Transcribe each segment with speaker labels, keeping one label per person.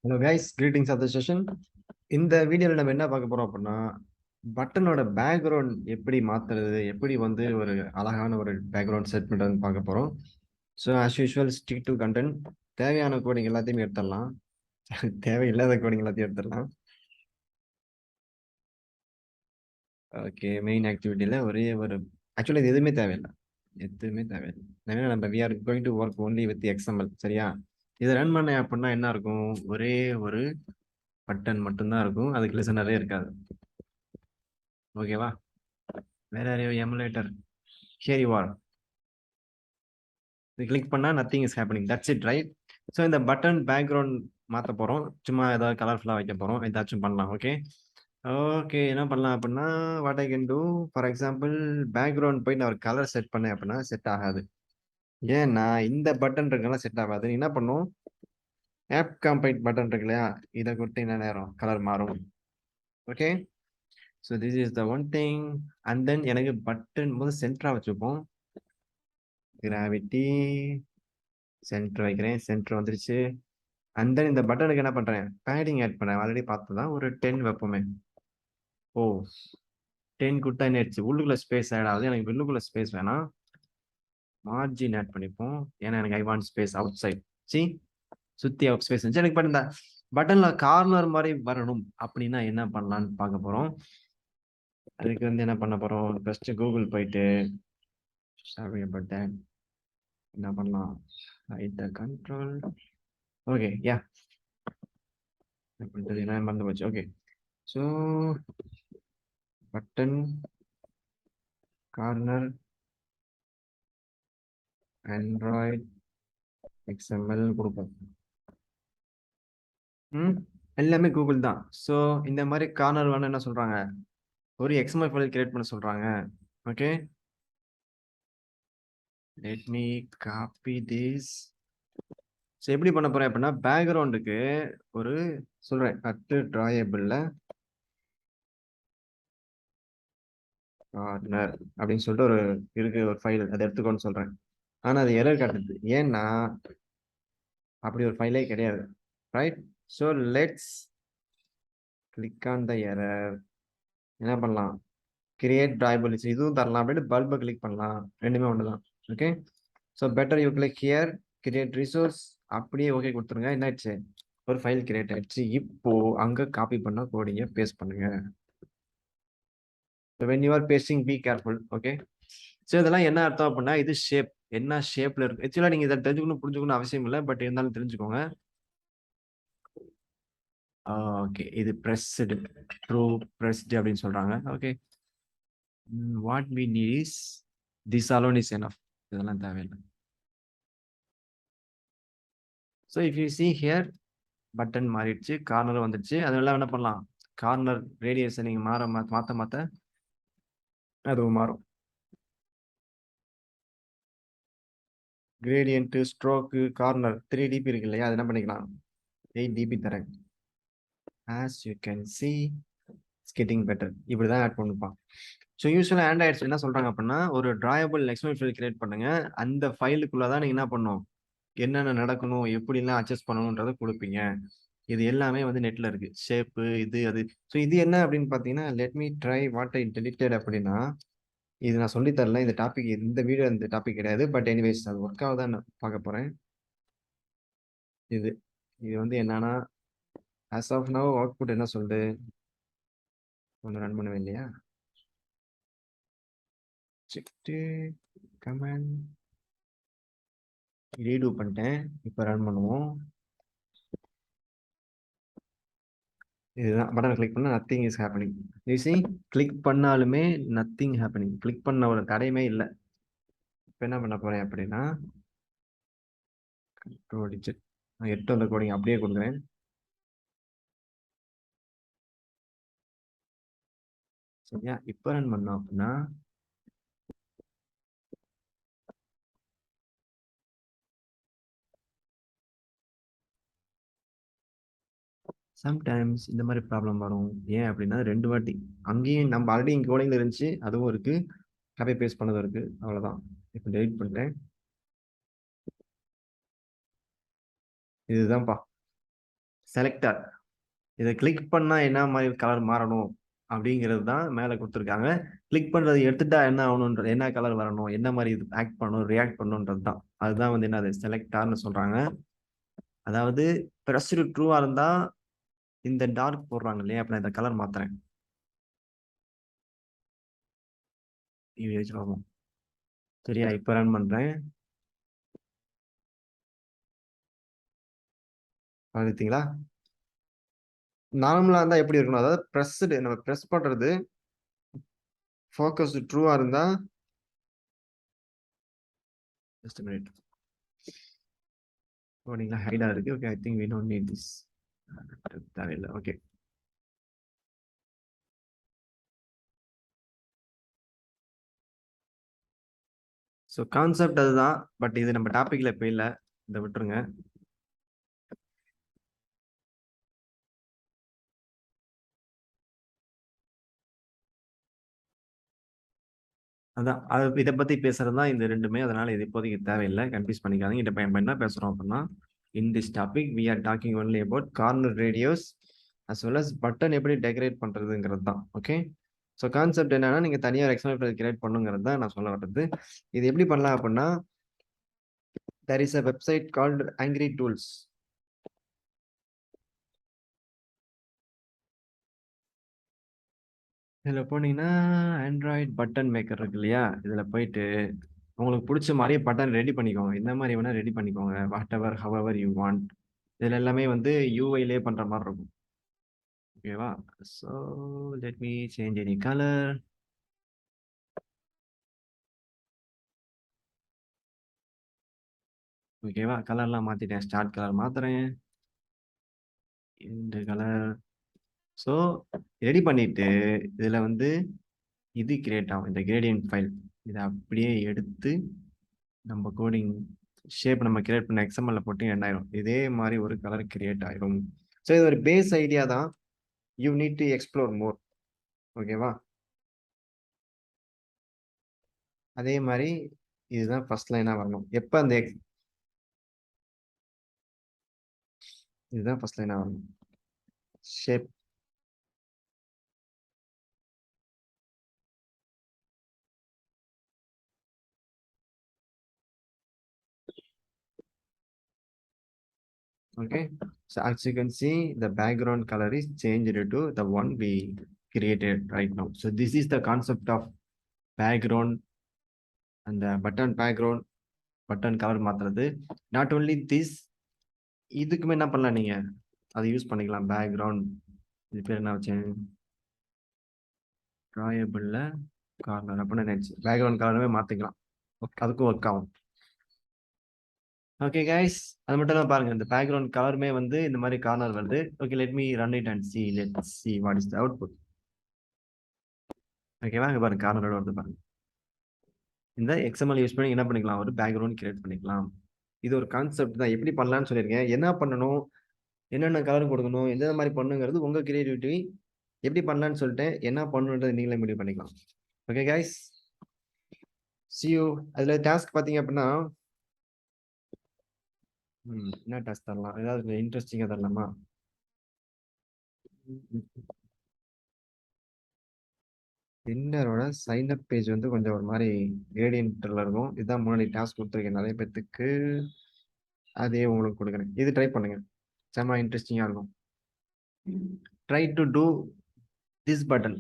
Speaker 1: Hello guys, greetings of the session. இந்த வீடியோவில் நம்ம என்ன பார்க்க போறோம் அப்படின்னா, பட்டனோட பேக்ரவுண்ட் எப்படி மாத்துறது, எப்படி வந்து ஒரு அழகான ஒரு பேக்ரவுண்ட் செட் பண்ணுறதுன்னு பார்க்க போறோம். So as usual stick to content. தேவையான கோடிங் எல்லாத்தையும் எடுத்துடலாம், தேவையில்லாத கோடிங் எல்லாத்தையும் எடுத்துடலாம். ஓகே, மெயின் ஆக்டிவிட்டியில் ஒரே ஒரு ஆக்சுவலி இது எதுவுமே தேவையில்லை, எதுவுமே தேவையில்லை. ஏன்னா நம்ம we are going to work only with XML. சரியா? இதை ரன் பண்ண அப்படின்னா என்ன இருக்கும், ஒரே ஒரு பட்டன் மட்டும்தான் இருக்கும், அதுக்கு லிசனரே இருக்காது. ஓகேவா? வேற யாரையோ எமுலேட்டர், ஹியர் யூ ஆர். இது கிளிக் பண்ணா nothing is happening, that's it, right? So இந்த பட்டன் பேக்ரவுண்ட் மாற்ற போகிறோம், சும்மா ஏதாவது கலர்ஃபுல்லாக வைக்க போகிறோம், ஏதாச்சும் பண்ணலாம். ஓகே ஓகே, என்ன பண்ணலாம் அப்படின்னா, what I can do, for example background போய் நான் ஒரு கலர் செட் பண்ணேன் அப்படின்னா செட் ஆகாது. ஏன்னா இந்த பட்டன் இருக்கெல்லாம் செட் ஆகாது. நீ என்ன பண்ணும், ஆப் காம்பைட் பட்டன் இருக்கு இல்லையா, இதை கொடுத்து என்ன நேரம் கலர் மாறும். Okay, so this is the one thing. And then எனக்கு பட்டன் போது சென்டரா வச்சுப்போம். கிராவிட்டி சென்டர் வைக்கிறேன், சென்டர் வந்துருச்சு. அண்ட் தென் இந்த பட்டனுக்கு என்ன பண்றேன், பேடிங் ஆட் பண்ணேன். ஆல்ரெடி பார்த்ததான், ஒரு 10 வைப்போமே. ஓ, 10 கொடுத்தா என்ன ஆயிடுச்சு, உள்ளுக்குள்ள ஸ்பேஸ் ஆட் ஆகுது. எனக்கு உள்ளுக்குள்ள ஸ்பேஸ் வேணாம், மார்ஜின் ஆட் பண்ணிப்போம். ஏன்னா எனக்கு I want space outside. See, சுத்தி அவுட் ஸ்பேஸ் இருந்துச்சு. எனக்கு இந்த பட்டன்ல கார்னர் மாதிரி வரணும் அப்படின்னா என்ன பண்ணலாம்னு பார்க்க போறோம். அதுக்கு வந்து என்ன பண்ண போறோம், ஃபர்ஸ்ட் கூகுள் போயிட்டு பட்டன் என்ன பண்ணலாம், ரைட் கண்ட்ரோல். ஓகே, யா என்ன மறந்து போச்சு. Okay, so button corner Android XML கொடுப்போம். எல்லாமே கூகுள் தான். ஸோ இந்த மாதிரி கார்னர் வேணும் என்ன சொல்றாங்க, ஒரு எக்ஸ்எம்எல் ஃபைல் கிரியேட் பண்ண சொல்றாங்க. Okay, let me copy this. So எப்படி பண்ண போறேன் அப்படின்னா, பேக்ரவுண்டுக்கு ஒரு சொல்றேன், கட்டு டிராயபிள்ல கார்னர் அப்படின்னு சொல்லிட்டு ஒரு இருக்கு, ஒரு ஃபைல், அதை எடுத்துக்கோன்னு சொல்றேன். ஆனா அது எரர் காட்டுது. ஏன்னா அப்படி ஒரு ஃபைலே கிடையாது, right? So let's click on the error. என்ன பண்ணலாம், கிரியேட் டிராயபிள், இதுவும் தரலாம், அப்படின்ட்டு பல்பை கிளிக் பண்ணலாம், ரெண்டுமே ஒன்று தான். Okay, so better you click here, create resource, அப்படியே ஓகே கொடுத்துருங்க. என்ன ஆயிடுச்சு, ஒரு ஃபைல் கிரியேட் ஆயிடுச்சு. இப்போ அங்க காப்பி பண்ண கோடிங்க பேஸ்ட் பண்ணுங்க. when you are pasting be careful. Okay, so இதெல்லாம் என்ன அர்த்தம் அப்படின்னா, இது ஷேப், என்ன ஷேப்ல இருக்கு. ஆக்சுவலா நீங்க இதை தெரிஞ்சுக்கணும் புரிஞ்சுக்கணும் அவசியம் இல்லை, பட் இருந்தாலும் தெரிஞ்சுக்கோங்க. ஓகே, இது pressed, ட்ரூ pressed அப்படின்னு சொல்றாங்க. Okay, what we need is this alone is enough. இதெல்லாம் தேவையில்லை. So if you see here, button மாறிடுச்சு, கார்னர் வந்துடுச்சு. அதெல்லாம் என்ன பண்ணலாம், கார்னர் ரேடியஸை நீங்க மாற்ற மாற்ற அதுவும் மாறும். கிரேடியன்ட், ஸ்ட்ரோக்கு, கார்னர் 3 dB இருக்கு இல்லையா, அது என்ன பண்ணிக்கலாம், 8 dB தரேன். as you can see it's getting better. இப்படிதான் ஆட் பண்ணுப்பான். ஸோ யூஸ்வலாக ஆண்ட்ராய்ட்ஸ் என்ன சொல்றாங்க அப்படின்னா, ஒரு டிராயபிள் எக்ஸ்எம்எல் ஃபைல் கிரியேட் பண்ணுங்க, அந்த ஃபைலுக்குள்ளதான் நீங்க என்ன பண்ணணும், என்னென்ன நடக்கணும், எப்படிலாம் அட்ஜஸ்ட் பண்ணணுன்றதை கொடுப்பீங்க. இது எல்லாமே வந்து நெட்ல இருக்கு, ஷேப்பு இது அது. ஸோ இது என்ன அப்படின்னு பார்த்தீங்கன்னா, let me try what I deleted அப்படின்னா, இது நான் சொல்லி தரல, இந்த டாபிக், இந்த வீடியோ இந்த டாபிக் கிடையாது. பட் எனிவேஸ் அது ஒர்க் ஆகுதான் பார்க்க போறேன். இது இது வந்து என்னன்னா, ஆஸ் ஆஃப் நவ் அவுட்புட் என்ன சொல்லுது, ஒன்று ரன் பண்ணுவேன் இல்லையா, செக்டு கமெண்ட் ரீடூ பண்ணிட்டேன். இப்போ ரன் பண்ணுவோம். இதுதான் பட்டன் கிளிக் பண்ணா nothing is happening. You see, click பண்ணாலுமே நத்திங் ஹேப்பனிங், கிளிக் பண்ண ஒரு தடையுமே இல்லை. இப்போ என்ன பண்ண போறேன் அப்படின்னா, கண்ட்ரோல் டிஜிட் 8 வந்த கோடிங் அப்படியே கொடுக்குறேன். சரியா? இப்போ ரன் பண்ணோம் அப்படின்னா சம்டைம்ஸ் இந்த மாதிரி ப்ராப்ளம் வரும். ஏன் அப்படின்னா, 2 வாட்டி அங்கேயும் நம்ம ஆல்ரெடி இங்கே கோடிங்ல இருந்துச்சு, அதுவும் இருக்கு, காப்பி பேஸ்ட் பண்ணதும் இருக்கு. அவ்வளோதான். இப்போ டெலிட் பண்ணிட்டேன். இதுதான்ப்பா. செலக்டர். இதை கிளிக் பண்ணா என்ன மாதிரி கலர் மாறணும் அப்படிங்கிறது தான் மேலே கொடுத்துருக்காங்க. கிளிக் பண்றது எடுத்துட்டா என்ன ஆகணுன்றது, என்ன கலர் வரணும், என்ன மாதிரி இது ஆக்ட் பண்ணணும், ரியாக்ட் பண்ணணுன்றது தான். அதுதான் வந்து என்னது செலக்டார்னு சொல்றாங்க. அதாவது ப்ரெஸ்டு ட்ரூவா இருந்தா இந்த டார்க் போடுறாங்க இல்லையா, அப்ப நான் இந்த கலர் மாத்துறேன். சரியா, இப்ப ரன் பண்றேன். பார்த்தீங்களா? நார்மலா இருந்தா எப்படி இருக்கணும், அதாவது ப்ரெஸ்டு, நம்ம ப்ரெஸ் பண்றது ஃபோக்கஸ் ட்ரூவா இருந்தா, ஜஸ்ட் மினிட், ஓடிங்களா ஹைடா இருக்கு. Okay, I think we don't need this. தேவையில்லை. ஓகே, ஸோ கான்செப்ட் அதுதான். பட் இது நம்ம டாபிக்ல இப்போ இல்லை, இதை விட்டுருங்க. அதான் அது இதை பத்தி பேசுறது தான் இந்த ரெண்டுமே. அதனால இது இப்போதைக்கு தேவையில்லை, கன்ஃபியூஸ் பண்ணிக்காதீங்க. இப்போ நம்ம என்ன பேசுறோம் அப்படின்னா, in this topic we are talking only about corner radius as well as button எப்படி டெக்கரேட் பண்றதுங்கிறது தான். ஓகே, ஸோ கான்செப்ட் என்னன்னா, நீங்க தனியாக எக்ஸ்எம்எல் கிரியேட் பண்ணுங்கிறது தான் நான் சொல்ல வர்றது. இது எப்படி பண்ணலாம் அப்படின்னா, there is a website called Angry Tools. இதில் போனீங்கன்னா ஆண்ட்ராய்ட் பட்டன் மேக்கர் இருக்கு இல்லையா, இதில் போயிட்டு உங்களுக்கு பிடிச்ச மாதிரியே பட்டன் ரெடி பண்ணிக்கோங்க. இந்த மாதிரி வேணால் ரெடி பண்ணிக்கோங்க, what ever however you want. இதில் எல்லாமே வந்து யூஐலே பண்ணுற மாதிரி இருக்கும். ஓகேவா? So let me change any colour. ஓகேவா, கலர்லாம் மாற்றிட்டேன். ஸ்டார்ட் கலர் மாற்றுறேன், இந்த கலர். ஸோ ரெடி பண்ணிட்டு இதில் வந்து இது கிரியேட் ஆகும், இந்த கிரேடியன்ட் ஃபைல். இதை அப்படியே எடுத்து நம்ம கோடிங் ஷேப் நம்ம கிரியேட் பண்ண எக்ஸ்எம்எல்ல போட்டு என்ன ஆயிரும், இதே மாதிரி ஒரு கலர் கிரியேட் ஆயிரும். ஸோ இது ஒரு பேஸ் ஐடியா தான். யூ நீட் டு எக்ஸ்ப்ளோர் மோர். ஓகேவா? அதே மாதிரி இதுதான் ஃபர்ஸ்ட் லைனா வரணும். எப்போ அந்த இதுதான் ஃபர்ஸ்ட் லைனா வரணும். Shape okay. So as you can see, the background color is changed to the one we created right now. So this is the concept of background and the button background, button color மாத்துறது. Not only this, இதுக்குமே என்ன பண்ணலாம், நீங்க அதை use பண்ணிக்கலாம். Background, இது பேர் என்ன வச்சேன், ட்ராயபிள்ல கார்னர் அப்படின்னு நினைச்சு பேக்ரவுண்ட் கலருமே மாத்திக்கலாம். அதுக்கும் ஒர்க் ஆகும். ஓகே கைஸ், அது மட்டும் தான் பாருங்க, இந்த பேக்ரவுண்ட் கலருமே வந்து இந்த மாதிரி கார்னர் வருது. Okay, let me run it and C, let's see what is the output. ஓகேவா, இங்க பாருங்க கார்னரோட வருது பாருங்க. இந்த எக்ஸ்எம்எல் யூஸ் பண்ணி என்ன பண்ணிக்கலாம், ஒரு பேக்ரவுண்ட் கிரியேட் பண்ணிக்கலாம். இது ஒரு கான்செப்ட் தான், எப்படி பண்ணலாம்னு சொல்லியிருக்கேன். என்ன பண்ணணும், என்னென்ன கலர் கொடுக்கணும், எந்த மாதிரி பண்ணுங்கிறது உங்க கிரியேட்டிவிட்டி. எப்படி பண்ணலான்னு சொல்லிட்டேன், என்ன பண்ணணுன்றது நீங்களே முடிவு பண்ணிக்கலாம். Okay guys, see you. அதுல டாஸ்க் பாத்தீங்க அப்படின்னா, என்ன டாஸ்க் தரலாம், ஏதாவது இன்ட்ரெஸ்டிங்கா தரலாமா? டிண்டரோட சைன் அப் பேஜ் வந்து கொஞ்சம் ஒரு மாதிரி கிரேடியன்ட்ல இருக்கும். இதுதான் முன்னாடி டாஸ்க் கொடுத்துருக்கேன் நிறைய பேத்துக்கு, அதே உங்களுக்கு கொடுக்குறேன். இது ட்ரை பண்ணுங்க, செம்ம இன்ட்ரெஸ்டிங்கா இருக்கும். Try to do this button.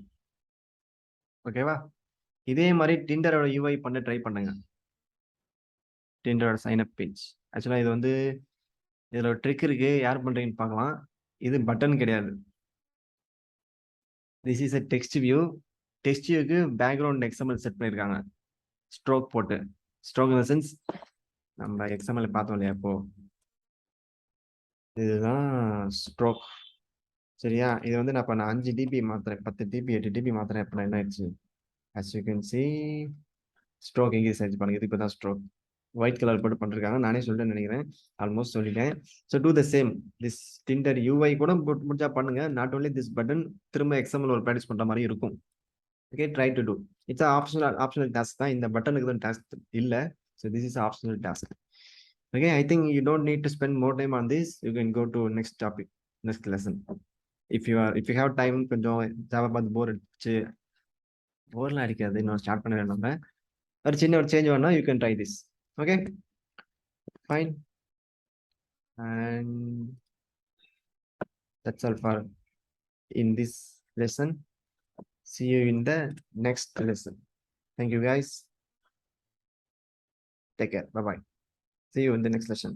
Speaker 1: ஓகேவா? இதே மாதிரி டிண்டரோட யூஐ பண்ண ட்ரை பண்ணுங்க. டிண்டரோட சைன் அப் பேஜ். ஆக்சுவலா இது வந்து இதுல ஒரு ட்ரிக் இருக்கு, யார் பண்றீங்கன்னு பார்க்கலாம். இது பட்டன் கிடையாது, this is a text view. Text வியூக்கு பேக்ரவுண்ட் எக்ஸ்எம்எல் செட் பண்ணியிருக்காங்க, ஸ்ட்ரோக் போட்டு. ஸ்ட்ரோக் இன் த சென்ஸ் நம்ம எக்ஸ்எம்எல் பார்த்தோம் இல்லையா, இப்போ இதுதான் ஸ்ட்ரோக். சரியா, இது வந்து நான் இப்போ 5 டிபி மாத்துறேன், 10 டிபி 8 டிபி மாத்துறேன். இப்போ என்ன ஆயிடுச்சு, as you can see stroke எங்கே சர்ச் பண்ணுங்க. இது இப்போ தான் ஸ்ட்ரோக் ஒயிட் கலர் போட்டு பண்ணிருக்காங்க. நானே சொல்லிட்டேன்னு நினைக்கிறேன், ஆல்மோஸ்ட் சொல்லிட்டேன். So do the same, this Tinder UI கூட முடிஞ்சா பண்ணுங்க. நாட் ஓன்லி திஸ் பட்டன், திரும்ப எக்ஸ்எம்எல் ஒரு ப்ராக்டிஸ் பண்ற மாதிரி இருக்கும். Okay, try to do. It's optional task தான், இந்த பட்டனுக்கு தான் டாஸ்க் இல்லை. So this is optional task. Okay, I think you don't need to spend more time on this. You can go to next topic. next lesson. If you have time, கொஞ்சம் Java பார்த்து போர் அடிச்சு போர்லாம் அடிக்காது, இன்னும் start பண்ண நம்ம ஒரு சின்ன ஒரு சேஞ்ச் வேணா you can try this. Okay fine, and that's all for in this lesson. See you in the next lesson. Thank you guys, take care, bye bye, see you in the next lesson.